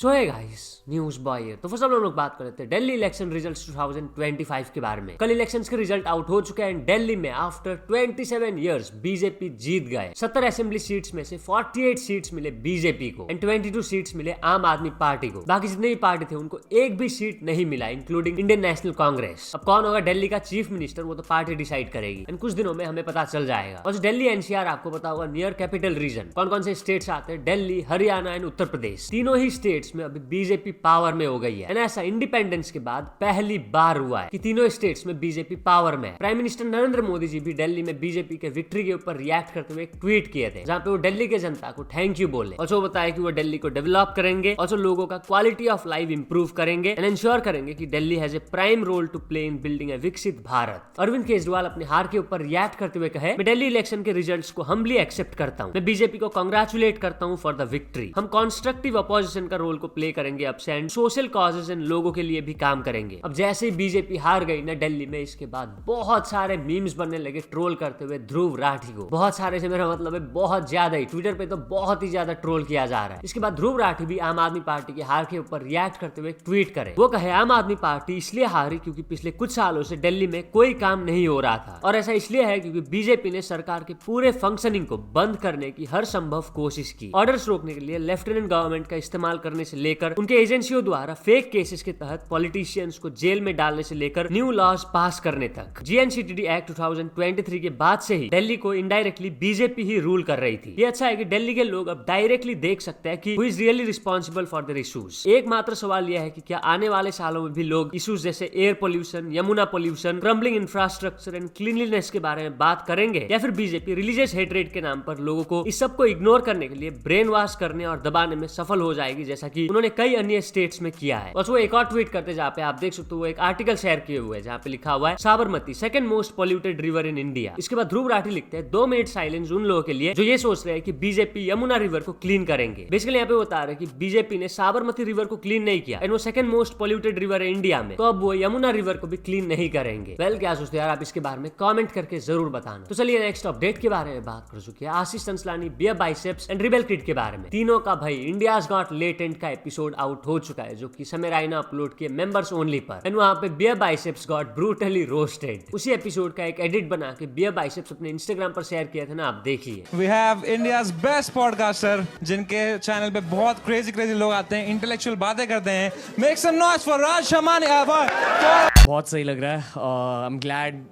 सो hey guys, news boy है। तो first हम लोग बात कर लेते हैं दिल्ली इलेक्शन रिजल्ट्स 2025 के बारे में। कल इलेक्शंस के रिजल्ट आउट हो चुके हैं। दिल्ली में आफ्टर 27 इयर्स बीजेपी जीत गए। 70 असेंबली सीट्स में से 48 सीट्स मिले बीजेपी को एंड 22 सीट्स मिले आम आदमी पार्टी को। बाकी जितने भी पार्टी थे उनको एक भी सीट नहीं मिला, इंक्लूडिंग इंडियन नेशनल कांग्रेस। अब कौन होगा दिल्ली का चीफ मिनिस्टर वो तो पार्टी डिसाइड करेगी एंड कुछ दिनों में हमें पता चल जाएगा। और दिल्ली एनसीआर आपको पता होगा नियर कैपिटल रीजन। कौन कौन से स्टेट्स आते हैं? दिल्ली, हरियाणा एंड उत्तर प्रदेश। तीनों ही स्टेट्स में अभी बीजेपी पावर में हो गई है। ऐसा इंडिपेंडेंस के बाद पहली बार हुआ है कि तीनों स्टेट्स में बीजेपी पावर में है। प्राइम मिनिस्टर नरेंद्र मोदी जी भी दिल्ली में बीजेपी के विक्ट्री के ऊपर रिएक्ट करते हुए एक ट्वीट किए थे, जहां पे वो दिल्ली के जनता को थैंक यू बोले और बताया कि वो दिल्ली को डेवलप करेंगे और लोगों का क्वालिटी ऑफ लाइफ इंप्रूव करेंगे एंड इंश्योर करेंगे कि Delhi has a prime role to play in building a विकसित भारत। अरविंद केजरीवाल अपने हार के ऊपर रिएक्ट करते हुए कहे, मैं दिल्ली इलेक्शन के रिजल्ट्स को हम्बली एक्सेप्ट करता हूं। मैं बीजेपी को कांग्रेचुलेट करता हूं फॉर द विक्ट्री। हम कंस्ट्रक्टिव अपोजिशन का रोल को प्ले करेंगे अब से एंड सोशल कॉजेज एंड लोगों के लिए भी काम करेंगे। अब जैसे ही बीजेपी हार गई ना दिल्ली में, इसके बाद बहुत सारे मीम्स बनने लगे ट्रोल करते हुए ध्रुव राठी को। बहुत सारे से मेरा मतलब है बहुत ज्यादा ही, ट्विटर पे तो बहुत ही ज्यादा ट्रोल किया जा रहा है। इसके बाद ध्रुव राठी भी आम आदमी पार्टी के हार के ऊपर रिएक्ट करते हुए ट्वीट करे। वो कहे, आम आदमी पार्टी इसलिए हारी क्योंकि पिछले कुछ सालों से दिल्ली में कोई काम नहीं हो रहा था और ऐसा इसलिए है क्योंकि बीजेपी ने सरकार के पूरे फंक्शनिंग को बंद करने की हर संभव कोशिश की। ऑर्डर्स रोकने के लिए लेफ्टिनेंट गवर्नमेंट का इस्तेमाल करने से लेकर उनके एजेंसियों द्वारा फेक केसेस के तहत पॉलिटिशियंस को जेल में डालने से लेकर न्यू लॉज पास करने तक। जीएनसीटीडी एक्ट 2023 के बाद से ही दिल्ली को इनडायरेक्टली बीजेपी ही रूल कर रही थी। ये अच्छा है कि दिल्ली के लोग अब डायरेक्टली देख सकते हैं कि who is really responsible for their issues. एकमात्र सवाल यह है कि क्या आने वाले सालों में भी लोग इश्यूज जैसे air pollution, Yamuna pollution, crumbling infrastructure and cleanliness के बारे में बात करेंगे, या फिर बीजेपी रिलीजियस हेट्रेड के नाम पर लोगों को इस सब को इग्नोर करने के लिए ब्रेन वॉश करने और दबाने में सफल हो जाएगी, जैसा कि उन्होंने कई अन्य स्टेट्स में किया है। और वो एक और ट्वीट करते जहाँ पे आप देख सकते हो, वो एक आर्टिकल शेयर किए हुए हैं जहाँ पे लिखा हुआ है Sabarmati second most polluted river in India. इसके बाद ध्रुव राठी लिखते हैं 2 मिनट साइलेंस उन लोगों के लिए जो ये सोच रहे हैं कि बीजेपी यमुना रिवर को क्लीन करेंगे। बेसिकली यहाँ पे बता रहे हैं कि बीजेपी ने साबरमती रिवर को क्लीन नहीं किया एंड वो सेकंड मोस्ट पॉल्यूटेड रिवर है इंडिया में, तो अब वो यमुना रिवर को भी क्लीन नहीं करेंगे। वेल, क्या सोचते हैं यार आप इसके बारे में कमेंट करके जरूर बताना। तो चलिए नेक्स्ट अपडेट के बारे में बात कर चुके हैं। Ashish Chanchlani, Beer Biceps and Rebel Kid के बारे में। तीनों का भाई इंडियाज गॉट लेटेंट का एपिसोड आउट हो चुका है, जो कि समय रायना अपलोड किए मेंबर्स ओनली पर एंड वहां पे Beer Biceps got brutally roasted. उसी एपिसोड का एक एडिट बना के बियर बाइसेप्स अपने इंस्टाग्राम पर शेयर किया था ना, आप देखिए। We have India's best podcaster, जिनके चैनल पे बहुत क्रेजी लोग आते हैं, इंटेलेक्चुअल बातें करते हैं। Make some noise for Raj Shamani. बहुत सही लग रहा है। I am glad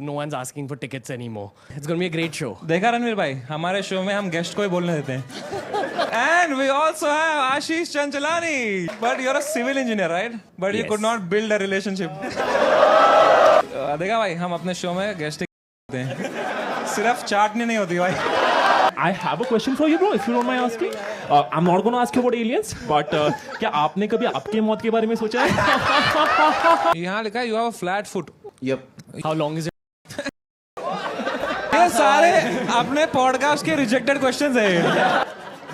no one is asking for tickets anymore. It's gonna be a great show. देखा रणवीर भाई, हमारे शो में हम गेस्ट को ही बोलने देते हैं। And we also have Ashish Chanchlani, but you are a civil engineer right, but you could not build a relationship. देखा भाई, हम अपने शो में गेस्ट करते हैं, सिर्फ चाटनी नहीं होती भाई। I have a question for you, bro. If you don't mind asking, I'm not going to ask you about aliens, but क्या आपने कभी आपके मौत के बारे में सोचा है? यहाँ लिखा है you have a flat foot. Yep. How long is it? ये सारे अपने पॉडकास्ट के रिजेक्टेड क्वेश्चंस है।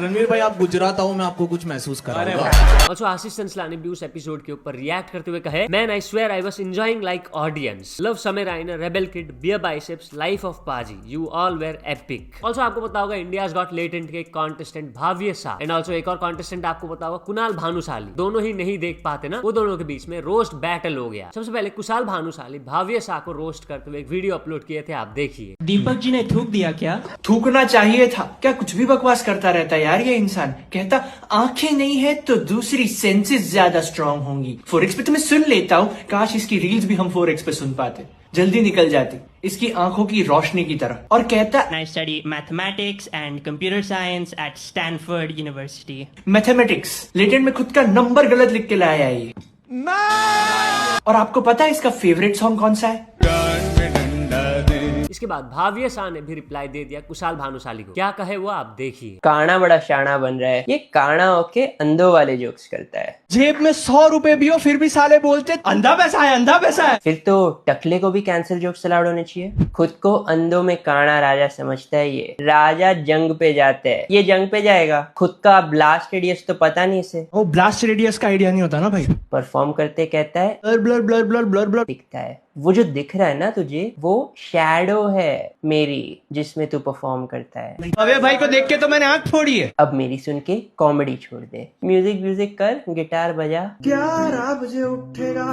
रणवीर भाई, आप गुजरात आओ, मैं आपको कुछ महसूस कराऊंगा। और आशीष चंचलानी भी उस एपिसोड के ऊपर रिएक्ट करते हुए कहे, man I swear I was enjoying like audience, love Samay Raina, Rebel Kid, Beer Biceps, Life of Paaji, you all were epic. Also आपको पता होगा इंडियाज गॉट लेटेंट के एक contestant Bhavya Shah and also एक और कॉन्टेस्टेंट आपको पता होगा कुणाल भानुशाली। दोनों ही नहीं देख पाते ना, वो दोनों के बीच में रोस्ट बैटल हो गया। सबसे पहले कुशाल भानुशाली भाव्य शाह को रोस्ट करते हुए एक वीडियो अपलोड किए थे, आप देखिए। दीपक जी ने थूक दिया क्या? थूकना चाहिए था क्या? कुछ भी बकवास करता रहता है यार ये इंसान। कहता आंखें नहीं है तो दूसरी सेंसेस ज्यादा स्ट्रांग होंगी। 4x पे तो मैं सुन लेता हूँ, काश इसकी रील्स भी हम 4x पे सुन पाते, जल्दी निकल जाती इसकी आंखों की रोशनी की तरह। और कहता I study mathematics and computer science at Stanford University. Mathematics latent में खुद का नंबर गलत लिख के लाया है ये। और आपको पता है इसका फेवरेट सॉन्ग कौन सा है? इसके बाद भाव्य शाह ने भी रिप्लाई दे दिया कुशाल भानुशाली को। क्या कहे वो आप देखिए। काना बड़ा शाना बन रहा है, ये काना होके अंधों वाले जोक्स करता है। जेब में 100 रुपए भी हो फिर भी साले बोलते अंधा पैसा है, अंधा पैसा है। फिर तो टकले को भी कैंसर जोक्स अलाउड होने चाहिए। खुद को अंधों में काना राजा समझता है ये। राजा जंग पे जाता है, ये जंग पे जाएगा। खुद का ब्लास्ट रेडियस तो पता नहीं इसे। वो ब्लास्ट रेडियस का आइडिया नहीं होता ना भाई। परफॉर्म करते कहता है blur blur blur blur blur blur दिखता है। वो जो दिख रहा है ना तुझे, वो शैडो है मेरी जिसमें तू परफॉर्म करता है। अबे भाई को देख के तो मैंने आंख फोड़ी है। अब मेरी सुन के कॉमेडी छोड़ दे, म्यूजिक कर, गिटार बजा। 11 बजे उठेगा,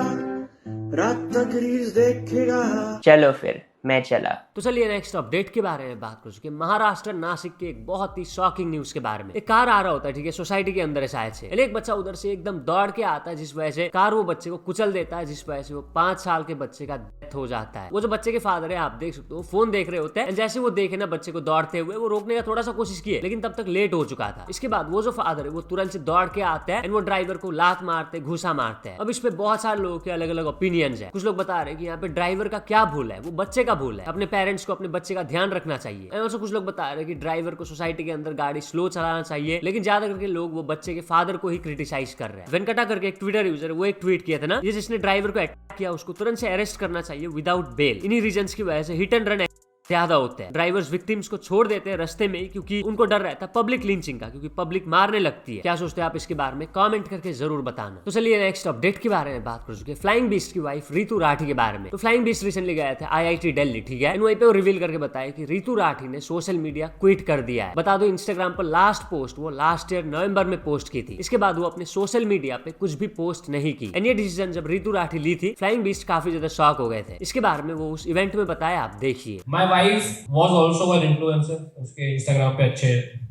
रात तक रील्स देखेगा। चलो फिर मैं चला। तो चलिए नेक्स्ट अपडेट के बारे में बात कर चुके हैं। महाराष्ट्र नासिक के एक बहुत ही शॉकिंग न्यूज के बारे में। एक कार आ रहा होता है, ठीक है, सोसाइटी के अंदर शायद से एक बच्चा उधर से एकदम दौड़ के आता है, जिस वजह से कार वो बच्चे को कुचल देता है, जिस वजह से वो 5 साल के बच्चे का डेथ हो जाता है। वो जो बच्चे के फादर है, आप देख सकते हो, फोन देख रहे होते हैं। जैसे वो देखे ना बच्चे को दौड़ते हुए, वो रोकने का थोड़ा सा कोशिश किए, लेकिन तब तक लेट हो चुका था। इसके बाद वो जो फादर है वो तुरंत से दौड़ के आता है, वो ड्राइवर को लात मारते, घूसा मारते हैं। अब इस पे बहुत सारे लोगों के अलग अलग ओपिनियंस है। कुछ लोग बता रहे हैं कि यहाँ पे ड्राइवर का क्या भूल है, वो बच्चे का भूल है, अपने पेरेंट्स को अपने बच्चे का ध्यान रखना चाहिए। एंड ऑल्सो कुछ लोग बता रहे हैं कि ड्राइवर को सोसाइटी के अंदर गाड़ी स्लो चलाना चाहिए, लेकिन ज्यादा करके लोग वो बच्चे के फादर को ही क्रिटिसाइज कर रहे हैं। वेंकटा करके एक ट्विटर यूजर, वो एक ट्वीट किया था ना, जिसने ड्राइवर को अटैक किया उसको तुरंत से अरेस्ट करना चाहिए विदाउट बेल। इन्हीं रीजंस की वजह से हिट एंड रन ज्यादा होते हैं। ड्राइवर्स विक्टिम्स को छोड़ देते हैं रास्ते में, क्योंकि उनको डर रहता है पब्लिक लिंचिंग का, क्योंकि पब्लिक मारने लगती है। क्या सोचते हैं आप इसके बारे में, कमेंट करके जरूर बताना। तो चलिए नेक्स्ट अपडेट के बारे में बात कर चुके हैं, फ्लाइंग बीस्ट की वाइफ रितु राठी के बारे में। तो फ्लाइंग बीस्ट रिसेंटली गए थे IIT दिल्ली, ठीक है, वहीं पे वो रिवील करके बताया कि रितु राठी ने सोशल मीडिया क्विट कर दिया है। बता दो, इंस्टाग्राम पर लास्ट पोस्ट वो लास्ट ईयर नवंबर में पोस्ट की थी। इसके बाद वो अपने सोशल मीडिया पे कुछ भी पोस्ट नहीं की। एंड ये डिसीजन जब रितु राठी ली थी, फ्लाइंग बीस्ट काफी ज्यादा शॉक हो गए थे। इसके बारे में वो उस इवेंट में बताया, आप देखिए। My wife was also an influencer, उसके इंस्टाग्राम पे अच्छे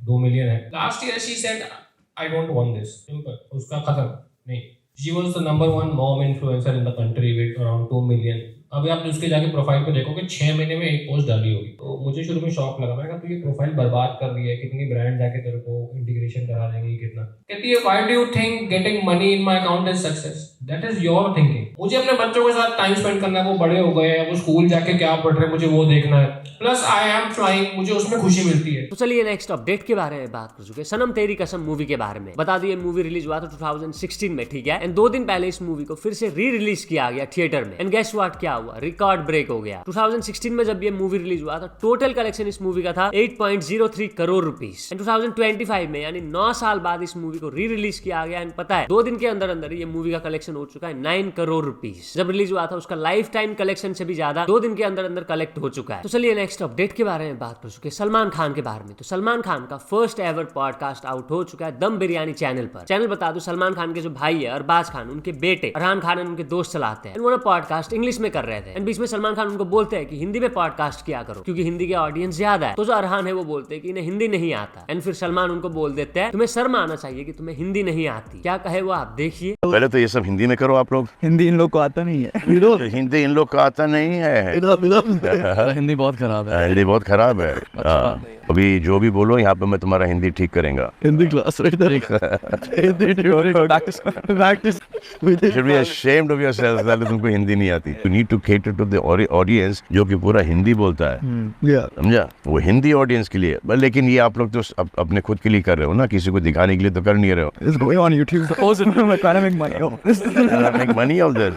2 मिलियन है। Last year she said I don't want this, simple, उसका खत्म नहीं। She was the number 1 mom influencer in the country with around 2 million. अभी आप उसके जाके प्रोफाइल पे देखोगे 6 महीने में एक पोस्ट डाली होगी। तो मुझे शुरू में शॉक लगा, मैं कहा तू ये प्रोफाइल बर्बाद कर रही है, कितनी ब्रांड जाके तेरे को इंटीग्रेशन करा देंगी, कितना। कहती है why do you think getting money in my account is success, that is your thinking. मुझे अपने बच्चों के साथ टाइम स्पेंड करना है, वो बड़े हो गए हैं, वो स्कूल जाके क्या पढ़ रहे हैं मुझे वो देखना है, प्लस आई एम फ्लाइंग, मुझे उसमें खुशी मिलती है। तो चलिए नेक्स्ट अपडेट के बारे में बात कर चुके हैं, सनम तेरी कसम मूवी के बारे में। बता दिए मूवी रिलीज हुआ था 2016 में, ठीक है, एंड 2 दिन पहले इस मूवी को फिर से री रिलीज किया गया थिएटर में। एंड गेस व्हाट, क्या हुआ, रिकॉर्ड ब्रेक हो गया। 2016 में जब ये मूवी रिलीज हुआ था, टोटल कलेक्शन इस मूवी का था 8.03 करोड़ रुपीस। एंड 2025 में, यानी 9 साल बाद इस मूवी को री रिलीज किया गया। एंड पता है 2 दिन के अंदर अंदर ये मूवी का कलेक्शन हो चुका है 9 करोड़ रुपीस। जब रिलीज हुआ था उसका लाइफ टाइम कलेक्शन से भी ज्यादा 2 दिन के अंदर अंदर कलेक्ट हो चुका है। तो चलिए नेक्स्ट अपडेट के बारे में बात कर चुके हैं, सलमान खान के बारे में। तो सलमान खान का फर्स्ट एवर पॉडकास्ट आउट हो चुका है दम बिरयानी चैनल पर। चैनल बता दूं, सलमान खान के जो भाई है अरबाज खान, उनके बेटे अरहान खान उनके दोस्त चलाते हैं। वो ना पॉडकास्ट इंग्लिश में कर रहे थे, एंड बीच में सलमान खान उनको बोलते हैं कि हिंदी में पॉडकास्ट किया करो, क्योंकि हिंदी के ऑडियंस ज्यादा है। तो जो अरहान है वो बोलते हैं कि इन्हें हिंदी नहीं आता, एंड फिर सलमान उनको बोल देते हैं तुम्हें शर्म आना चाहिए कि तुम्हें हिंदी नहीं आती। क्या कहे वो, आप देखिए। पहले तो ये सब हिंदी में करो आप लोग। हिंदी इन लोग को आता नहीं है। हिंदी इन लोग को आता नहीं है। हिंदी बहुत खराब है। हिंदी बहुत खराब है। अभी जो भी बोलो यहाँ पे मैं तुम्हारा हिंदी ठीक करेंगे। Hindi class Should be ashamed of yourself that तुमको हिंदी नहीं आती। You need to cater to the audience जो कि पूरा हिंदी बोलता है, समझा? वो हिंदी ऑडियंस के लिए। लेकिन ये आप लोग तो अपने खुद के लिए कर रहे हो ना, किसी को दिखाने के लिए तो कर नहीं रहे हो। It's going on YouTube. Make money of this.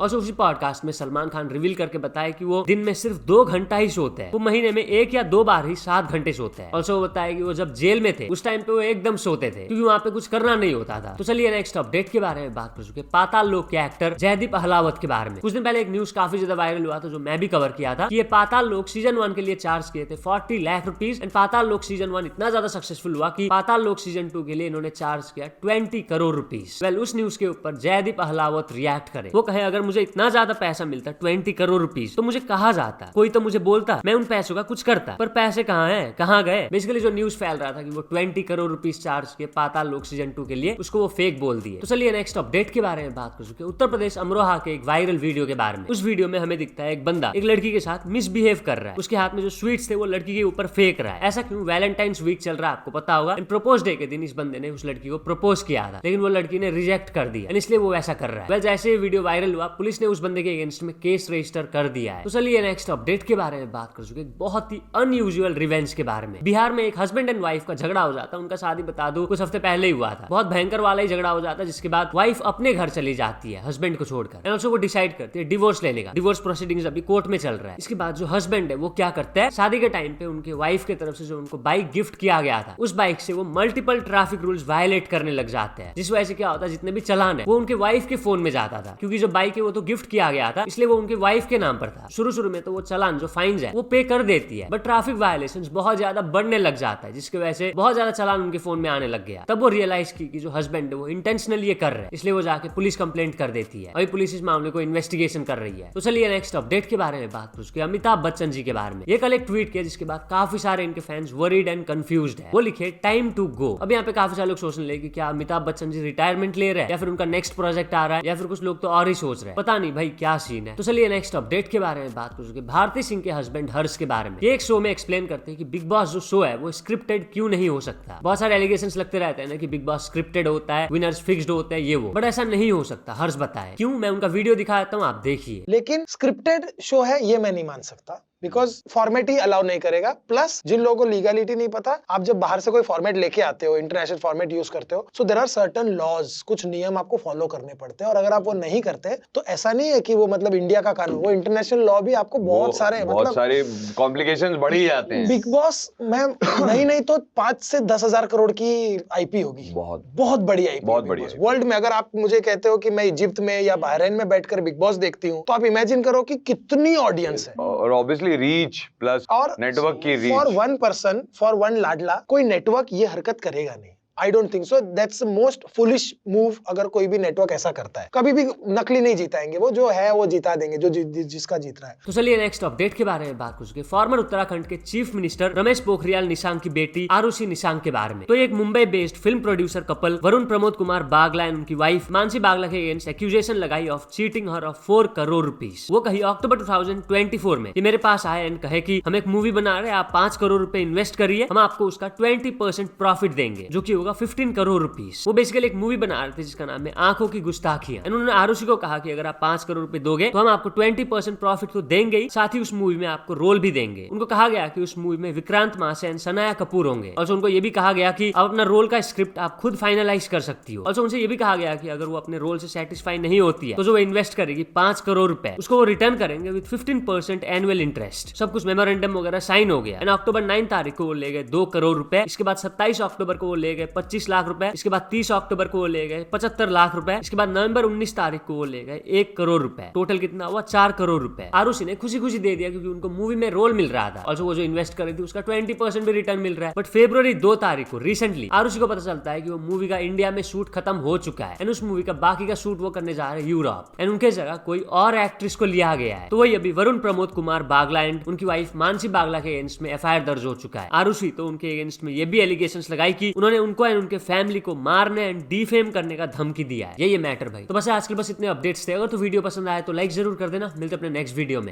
और उसी पॉडकास्ट में सलमान खान रिवील करके बताया कि वो दिन में सिर्फ 2 घंटा ही सोते हैं। वो महीने में 1 या 2 बार ही 7 घंटे सोते हैं। ऑल्सो बताया कि वो जब जेल में थे उस टाइम पे वो एकदम सोते थे, क्योंकि वहाँ पे कुछ करना नहीं होता था। तो चलिए नेक्स्ट अपडेट के बारे में बात कर चुके, पाताल लोक के एक्टर जयदीप अहलावत के बारे में। कुछ दिन पहले एक न्यूज काफी ज्यादा वायरल हुआ था, जो मैं भी कवर किया था, कि ये पाताल लोक सीजन 1 के लिए चार्ज किए थे 40 लाख रुपीज। एंड पाताल लोक सीजन 1 इतना ज्यादा सक्सेसफुल हुआ कि पाताल लोक सीजन 2 के लिए इन्होंने चार्ज किया 20 करोड़ रुपीज। वेल, उस न्यूज के ऊपर जयदीप अहलावत रिएक्ट करे, वो कहे अगर मुझे इतना ज्यादा पैसा मिलता 20 करोड़ रुपीस तो मुझे कहा जाता, कोई तो मुझे बोलता, मैं उन पैसों का कुछ करता, पर पैसे कहाँ हैं, कहाँ गए। बेसिकली जो न्यूज फैल रहा था कि वो 20 करोड़ रुपीस चार्ज के पाताल लोक सीजन 2 के लिए, उसको वो फेक बोल दिए। तो चलिए नेक्स्ट अपडेट के बारे में बात कर चुके, उत्तर प्रदेश अमरोहा के एक वायरल वीडियो के बारे में। उस वीडियो में हमें दिखता है एक बंदा एक लड़की के साथ मिसबिहेव कर रहा है, उसके हाथ में जो स्वीट्स थे वो लड़की के ऊपर फेंक रहा है। ऐसा क्यों? वैलेंटाइंस वीक चल रहा है, आपको पता होगा। प्रपोज डे के दिन इस बंदे ने उस लड़की को प्रपोज किया था, लेकिन वो लड़की ने रिजेक्ट कर दिया, इसलिए वो ऐसा कर रहा है। वेल, जैसे वीडियो वायरल हुआ, पुलिस ने उस बंदे के अगेंस्ट में केस रजिस्टर कर दिया है। तो चलिए नेक्स्ट अपडेट के बारे में बात कर चुके, बहुत ही अनयूजुअल रिवेंज के बारे में। बिहार में एक हस्बैंड एंड वाइफ का झगड़ा हो जाता है, उनका शादी बता दूं कुछ हफ्ते पहले ही हुआ था। बहुत भयंकर वाला ही झगड़ा हो जाता है, जिसके बाद वाइफ अपने घर चली जाती है हस्बैंड को छोड़कर। एंड ऑल्सो वो डिसाइड करती है डिवोर्स लेने का। डिवोर्स प्रोसीडिंग्स अभी कोर्ट में चल रहा है। इसके बाद जो हस्बैंड है वो क्या करता है, शादी के टाइम पे उनके वाइफ की तरफ से जो उनको बाइक गिफ्ट किया गया था, उस बाइक से वो मल्टीपल ट्रैफिक रूल्स वायलेट करने लग जाते हैं, जिस वजह से क्या होता है जितने भी चालान है वो उनके वाइफ के फोन में जाता था, क्योंकि जो बाइक है वो वो तो गिफ्ट किया गया था, इसलिए वो उनकी वाइफ के नाम पर था। शुरू में तो वो चालान जो फाइन्स है वो पे कर देती है, बट ट्रैफिक वायलेशंस बहुत ज्यादा बढ़ने लग जाता है, जिसकी वजह से बहुत ज्यादा चालान उनके फोन में आने लग गया। तब वो रियलाइज की कि जो हस्बैंड है वो इंटेंशनली ये कर रहे हैं, इसलिए वो जाके पुलिस कंप्लेंट कर देती है। अभी पुलिस इस मामले को इन्वेस्टिगेशन कर रही है। तो चलिए नेक्स्ट अपडेट के बारे में बात करें, अमिताभ बच्चन जी के बारे में। ये कल एक ट्वीट किया जिसके बाद काफी सारे इनके फैंस वरीड एंड कंफ्यूज्ड है। वो लिखे टाइम टू गो। अब यहाँ पे काफी सारे लोग सोचने लगे कि क्या अमिताभ बच्चन जी रिटायरमेंट ले रहे हैं या फिर उनका नेक्स्ट प्रोजेक्ट आ रहा है, या फिर कुछ लोग तो और ही सोच रहे हैं, पता नहीं भाई क्या सीन है। तो चलिए नेक्स्ट अपडेट के बारे में बात करें, भारती सिंह के हस्बैंड हर्ष के बारे में। ये एक शो में एक्सप्लेन करते हैं कि बिग बॉस जो शो है वो स्क्रिप्टेड क्यों नहीं हो सकता। बहुत सारे एलिगेशंस लगते रहते हैं ना कि बिग बॉस स्क्रिप्टेड होता है, विनर्स फिक्स्ड होते हैं, ये वो, बट ऐसा नहीं हो सकता। हर्ष बताए क्यों, मैं उनका वीडियो दिखाता हूँ, आप देखिए। लेकिन स्क्रिप्टेड शो है ये मैं नहीं मान सकता, बिकॉज फॉर्मेट ही अलाउ नहीं करेगा। प्लस जिन लोगों को लीगलिटी नहीं पता, आप जब बाहर से कोई फॉर्मेट लेके आते हो, इंटरनेशनल फॉर्मेट यूज करते हो, so there are certain laws, कुछ नियम आपको फॉलो करने पड़ते हैं, और अगर आप वो नहीं करते तो ऐसा नहीं है कि वो मतलब इंडिया का कानून, वो इंटरनेशल लॉ भी आपको बहुत सारे कॉम्प्लिकेशंस बढ़ ही जाते हैं। बिग बॉस में नहीं तो 5 से 10 हजार करोड़ की आईपी होगी, बहुत बड़ी आईपी, बहुत बड़ी वर्ल्ड में। अगर आप मुझे कहते हो कि मैं इजिप्ट में या बहरीन में बैठकर बिग बॉस देखती हूँ, तो आप इमेजिन करो कि कितनी ऑडियंस है, और ऑब्वियसली रीच प्लस और नेटवर्क की reach. For one person, for one लाडला, कोई नेटवर्क ये हरकत करेगा नहीं। I don't think so, that's the most foolish move. अगर कोई भी नेटवर्क ऐसा करता है, कभी भी नकली नहीं जीताएंगे, वो जो है वो जिता देंगे, जो जिसका जीत रहा है। तो चलिए नेक्स्ट अपडेट के बारे में बात करें, फॉर्मर उत्तराखंड के चीफ मिनिस्टर रमेश पोखरियाल निशांक की बेटी आरुषि निशांक के बारे में। तो एक Mumbai based film producer couple Varun Pramod Kumar Bagla and उनकी वाइफ मानसी बागला के अगेंस्ट एक्यूजेशन लगाई of cheating her of 4 crore rupees. वो कही अक्टूबर 2024 में कि मेरे पास आए एंड कहे कि हम एक मूवी बना रहे हैं, आप 5 करोड़ रुपए इन्वेस्ट करिए, हम आपको उसका 20% प्रॉफिट देंगे, जो कि होगा 15 करोड़ रुपीस। वो बेसिकली एक मूवी बना रहे थे जिसका नाम है आंखों की गुस्ताखियां। उन्होंने आरुषि को कहा कि अगर आप 5 करोड़ रुपए दोगे तो हम आपको 20% प्रॉफिट तो देंगे ही, साथ ही उस मूवी में आपको रोल भी देंगे। उनको कहा गया कि उस मूवी में विक्रांत मासे एंड सनाया कपूर होंगे। और उनको ये भी कहा गया कि आप अपना रोल का स्क्रिप्ट आप खुद फाइनलाइज कर सकती हो। और उनसे ये भी कहा गया कि अगर वो अपने रोल से सेटिस्फाई नहीं होती है तो जो वो इन्वेस्ट करेगी 5 करोड़ रुपए, उसको वो रिटर्न करेंगे विद 15% एनुअल इंटरेस्ट। सब कुछ मेमोरेंडम वगैरह साइन हो गया। एंड अक्टूबर 9 तारीख को वो ले गए 2 करोड़ रुपए। इसके बाद 27 अक्टूबर को वो ले गए 25 लाख रुपए। इसके बाद 30 अक्टूबर को वो ले गए 75 लाख रुपए। इसके बाद नवंबर 19 तारीख को वो ले गए 1 करोड़ रुपए। टोटल कितना हुआ? 4 करोड़ रुपए। आरुषि ने खुशी खुशी दे दिया क्योंकि उनको मूवी में रोल मिल रहा था, और वो जो इन्वेस्ट कर रही थी उसका 20% भी रिटर्न मिल रहा है। बट फरवरी 2 तारीख को रिसेंटली आरुषि को पता चलता है कि वो मूवी का इंडिया में शूट खत्म हो चुका है, एंड उस मूवी का बाकी का शूट वो करने जा रहे हैं यूरोप, एंड उनके जगह कोई और एक्ट्रेस को लिया गया है। तो वही अभी वरुण प्रमोद कुमार बागला एंड उनकी वाइफ मानसी बागला के अगेंस्ट में FIR दर्ज हो चुका है। आरुषि तो उनके अगेंस्ट में ये भी एलिगेशंस लगाई कि उन्होंने उनको एंड उनके फैमिली को मारने एंड डिफेम करने का धमकी दिया है। ये मैटर भाई। तो बस आजकल बस इतने अपडेट्स थे। अगर तो वीडियो पसंद आए तो लाइक जरूर कर देना। मिलते अपने नेक्स्ट वीडियो में।